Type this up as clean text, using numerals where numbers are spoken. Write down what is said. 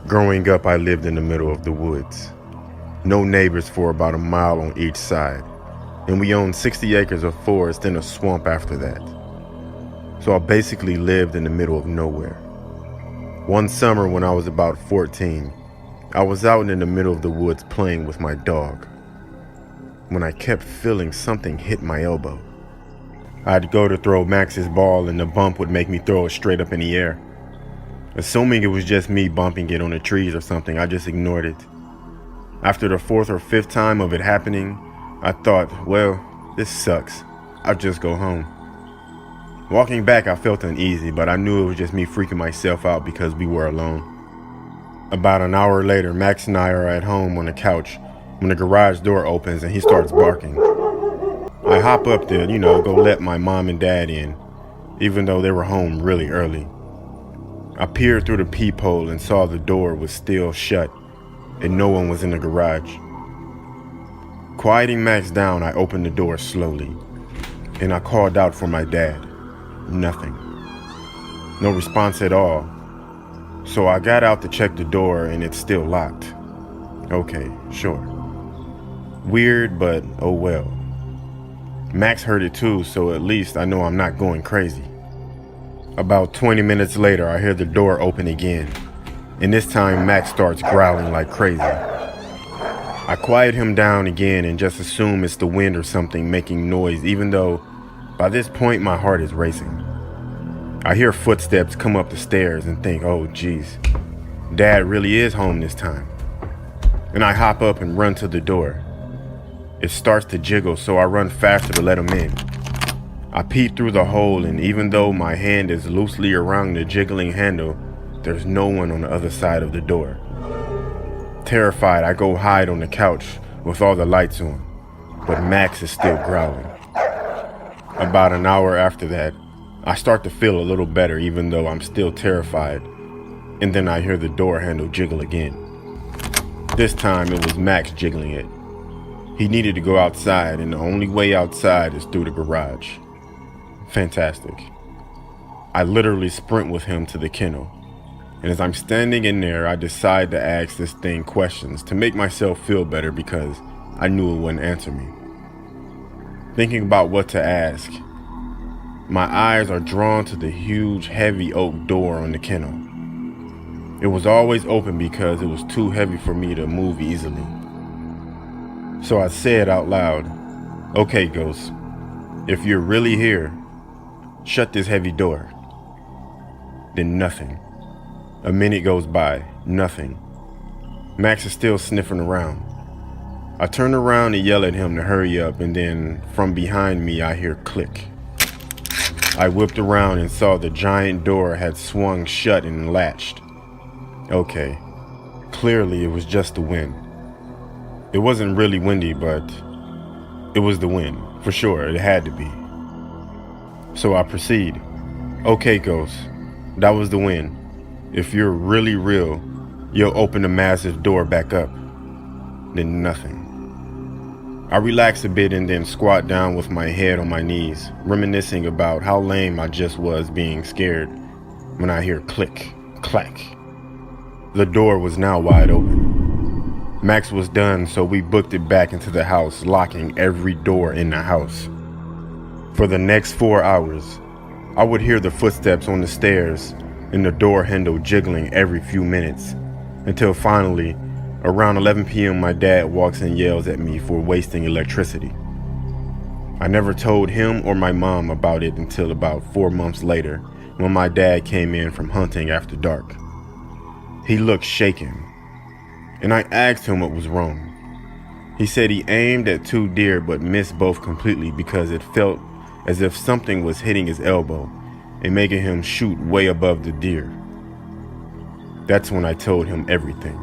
Growing up, I lived in the middle of the woods. No neighbors for about a mile on each side, and we owned 60 acres of forest and a swamp after that. So I basically lived in the middle of nowhere. One summer when I was about 14, I was out in the middle of the woods playing with my dog, when I kept feeling something hit my elbow. I'd go to throw Max's ball and the bump would make me throw it straight up in the air. Assuming it was just me bumping it on the trees or something, I just ignored it. After the fourth or fifth time of it happening, I thought, well, this sucks. I'll just go home. Walking back, I felt uneasy, but I knew it was just me freaking myself out because we were alone. About an hour later, Max and I are at home on the couch when the garage door opens and he starts barking. I hop up there, go let my mom and dad in, even though they were home really early. I peered through the peephole and saw the door was still shut and no one was in the garage. Quieting Max down, I opened the door slowly and I called out for my dad. Nothing. No response at all. So I got out to check the door and it's still locked. Okay, sure. Weird, but oh well. Max heard it too, so at least I know I'm not going crazy. About 20 minutes later, I hear the door open again, and this time Max starts growling like crazy. I quiet him down again and just assume it's the wind or something making noise, even though by this point my heart is racing. I hear footsteps come up the stairs and think, oh geez, Dad really is home this time. And I hop up and run to the door. It starts to jiggle, so I run faster to let him in. I peek through the hole, and even though my hand is loosely around the jiggling handle, there's no one on the other side of the door. Terrified, I go hide on the couch with all the lights on, but Max is still growling. About an hour after that, I start to feel a little better even though I'm still terrified, and then I hear the door handle jiggle again. This time it was Max jiggling it. He needed to go outside, and the only way outside is through the garage. Fantastic. I literally sprint with him to the kennel, and as I'm standing in there, I decide to ask this thing questions to make myself feel better because I knew it wouldn't answer me. Thinking about what to ask, my eyes are drawn to the huge, heavy oak door on the kennel. It was always open because it was too heavy for me to move easily. So I said out loud, okay, Ghost, if you're really here, shut this heavy door. Then nothing. A minute goes by, nothing. Max is still sniffing around. I turn around and yell at him to hurry up, and then from behind me I hear click. I whipped around and saw the giant door had swung shut and latched. Okay, clearly it was just the wind. It wasn't really windy, but it was the wind, for sure, it had to be. So I proceed. Okay, Ghost, that was the wind. If you're really real, you'll open the massive door back up. Then nothing. I relax a bit and then squat down with my head on my knees, reminiscing about how lame I just was being scared when I hear click, clack. The door was now wide open. Max was done, so we booked it back into the house, locking every door in the house. For the next 4 hours, I would hear the footsteps on the stairs and the door handle jiggling every few minutes, until finally, around 11 p.m. my dad walks and yells at me for wasting electricity. I never told him or my mom about it until about 4 months later, when my dad came in from hunting after dark. He looked shaken, and I asked him what was wrong. He said he aimed at 2 deer but missed both completely because it felt as if something was hitting his elbow and making him shoot way above the deer. That's when I told him everything.